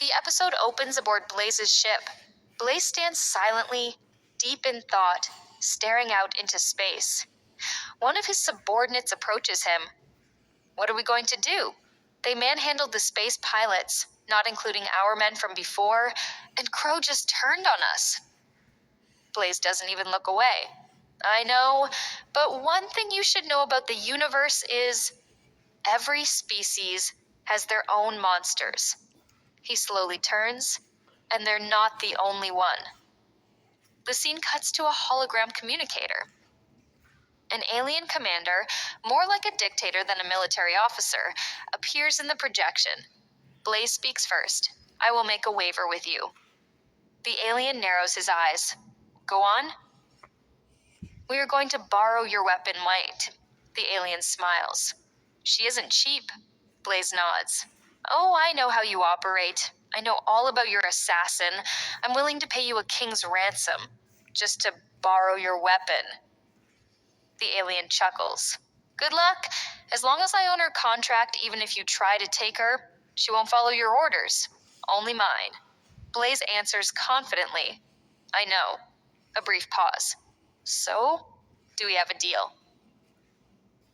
The episode opens aboard Blaze's ship. Blaze stands silently, deep in thought, staring out into space. One of his subordinates approaches him. "What are we going to do? They manhandled the space pilots, not including our men from before, and Crow just turned on us." Blaze doesn't even look away. "I know, but one thing you should know about the universe is every species has their own monsters." He slowly turns, and they're not the only one. The scene cuts to a hologram communicator. An alien commander, more like a dictator than a military officer, appears in the projection. Blaze speaks first. "I will make a waiver with you." The alien narrows his eyes. "Go on." "We are going to borrow your weapon, White." The alien smiles. "She isn't cheap." Blaze nods. "Oh, I know how you operate. I know all about your assassin. I'm willing to pay you a king's ransom, just to borrow your weapon." The alien chuckles. "Good luck. As long as I own her contract, even if you try to take her, she won't follow your orders. Only mine." Blaze answers confidently. "I know." A brief pause. "So, do we have a deal?"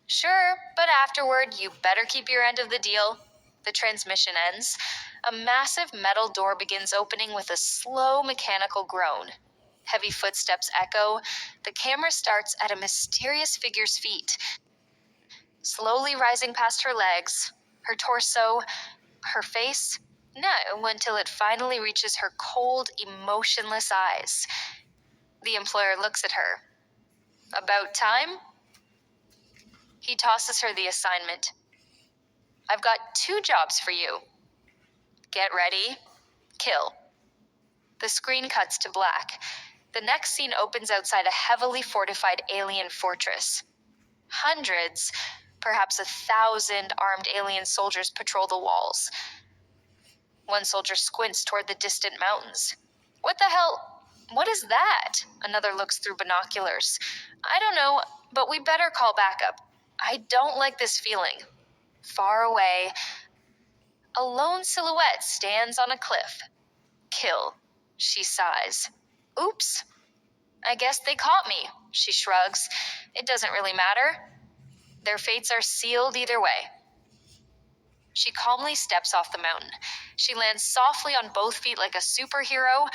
"Sure, but afterward, you better keep your end of the deal." The transmission ends. A massive metal door begins opening with a slow mechanical groan. Heavy footsteps echo. The camera starts at a mysterious figure's feet, slowly rising past her legs, her torso, her face. No, until it finally reaches her cold, emotionless eyes. The employer looks at her. "About time?" He tosses her the assignment. "I've got 2 jobs for you. Get ready. Kill." The screen cuts to black. The next scene opens outside a heavily fortified alien fortress. Hundreds, perhaps 1,000 armed alien soldiers patrol the walls. One soldier squints toward the distant mountains. "What the hell? What is that?" Another looks through binoculars. "I don't know, but we better call backup. I don't like this feeling." Far away, a lone silhouette stands on a cliff. "Kill," she sighs. "Oops. I guess they caught me," she shrugs. "It doesn't really matter. Their fates are sealed either way." She calmly steps off the mountain. She lands softly on both feet like a superhero,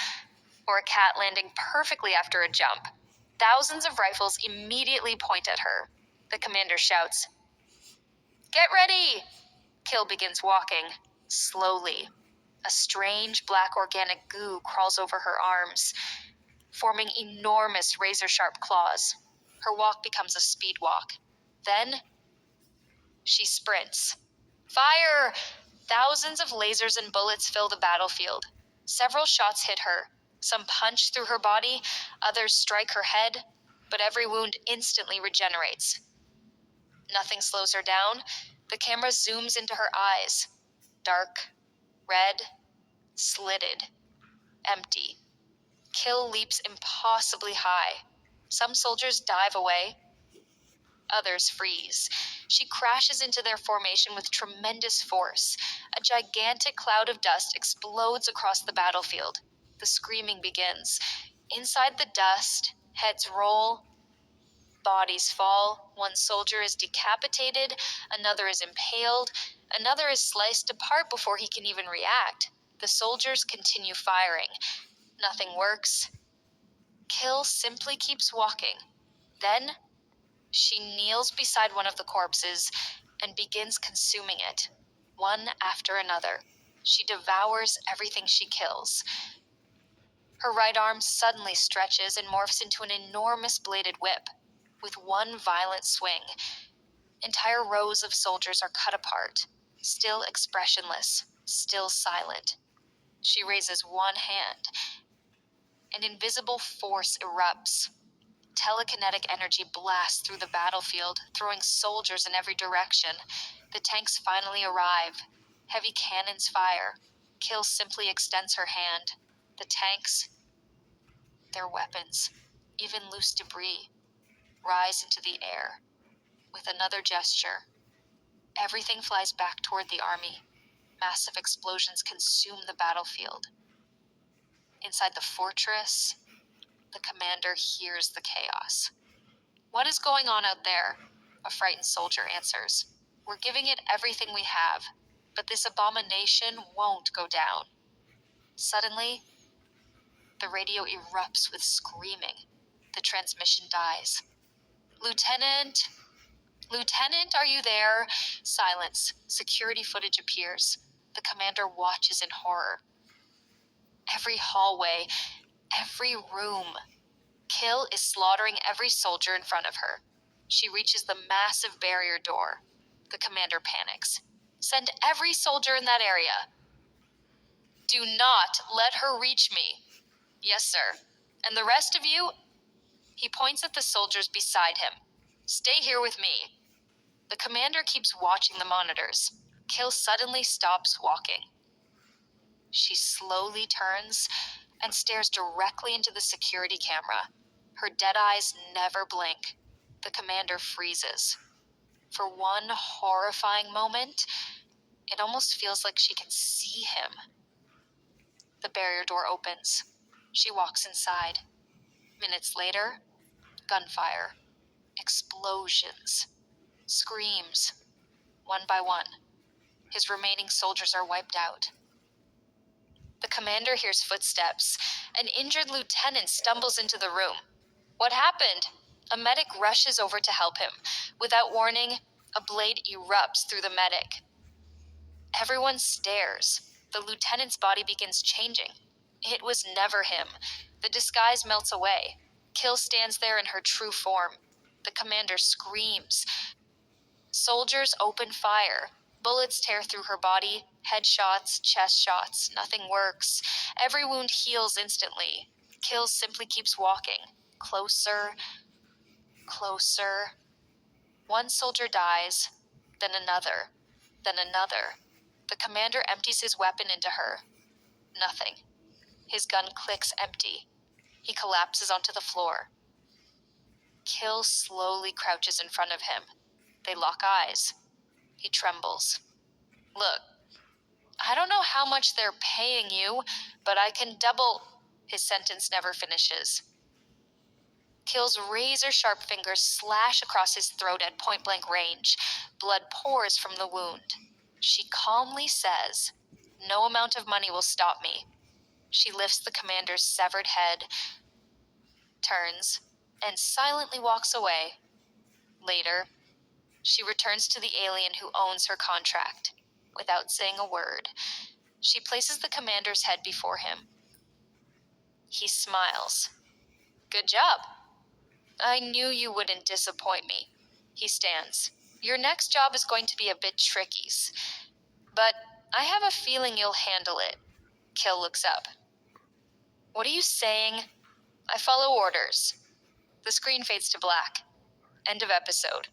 or a cat landing perfectly after a jump. Thousands of rifles immediately point at her. The commander shouts, "Get ready!" Kill begins walking, slowly. A strange black organic goo crawls over her arms, forming enormous razor-sharp claws. Her walk becomes a speed walk. Then, she sprints. Fire! Thousands of lasers and bullets fill the battlefield. Several shots hit her. Some punch through her body, others strike her head, but every wound instantly regenerates. Nothing slows her down. The camera zooms into her eyes. Dark, red, slitted, empty. Kill leaps impossibly high. Some soldiers dive away. Others freeze. She crashes into their formation with tremendous force. A gigantic cloud of dust explodes across the battlefield. The screaming begins. Inside the dust, heads roll, bodies fall. One soldier is decapitated, another is impaled, another is sliced apart before he can even react. The soldiers continue firing. Nothing works. Kill simply keeps walking. Then, she kneels beside one of the corpses and begins consuming it, one after another. She devours everything she kills. Her right arm suddenly stretches and morphs into an enormous bladed whip. With one violent swing, entire rows of soldiers are cut apart, still expressionless, still silent. She raises one hand. An invisible force erupts. Telekinetic energy blasts through the battlefield, throwing soldiers in every direction. The tanks finally arrive. Heavy cannons fire. Kill simply extends her hand. The tanks, their weapons, even loose debris, rise into the air. With another gesture, everything flies back toward the army. Massive explosions consume the battlefield. Inside the fortress, the commander hears the chaos. "What is going on out there?" A frightened soldier answers. "We're giving it everything we have, but this abomination won't go down." Suddenly, the radio erupts with screaming. The transmission dies. "Lieutenant? Lieutenant, are you there?" Silence. Security footage appears. The commander watches in horror. Every hallway, every room. Kill is slaughtering every soldier in front of her. She reaches the massive barrier door. The commander panics. "Send every soldier in that area." "Do not let her reach me." "Yes, sir. And the rest of you?" He points at the soldiers beside him. "Stay here with me." The commander keeps watching the monitors. Kill suddenly stops walking. She slowly turns and stares directly into the security camera. Her dead eyes never blink. The commander freezes. For one horrifying moment, it almost feels like she can see him. The barrier door opens. She walks inside. Minutes later, gunfire, explosions, screams. One by one, his remaining soldiers are wiped out. The commander hears footsteps. An injured lieutenant stumbles into the room. "What happened?" A medic rushes over to help him. Without warning, a blade erupts through the medic. Everyone stares. The lieutenant's body begins changing. It was never him. The disguise melts away. Kill stands there in her true form. The commander screams. Soldiers open fire. Bullets tear through her body. Headshots, chest shots. Nothing works. Every wound heals instantly. Kill simply keeps walking. Closer, closer. One soldier dies, then another, then another. The commander empties his weapon into her. Nothing. His gun clicks empty. He collapses onto the floor. Kill slowly crouches in front of him. They lock eyes. He trembles. "Look, I don't know how much they're paying you, but I can double..." His sentence never finishes. Kill's razor-sharp fingers slash across his throat at point-blank range. Blood pours from the wound. She calmly says, "No amount of money will stop me." She lifts the commander's severed head, turns, and silently walks away. Later, she returns to the alien who owns her contract. Without saying a word, she places the commander's head before him. He smiles. "Good job. I knew you wouldn't disappoint me." He stands. "Your next job is going to be a bit tricky, but I have a feeling you'll handle it." Kill looks up. "What are you saying?" "I follow orders." The screen fades to black. End of episode.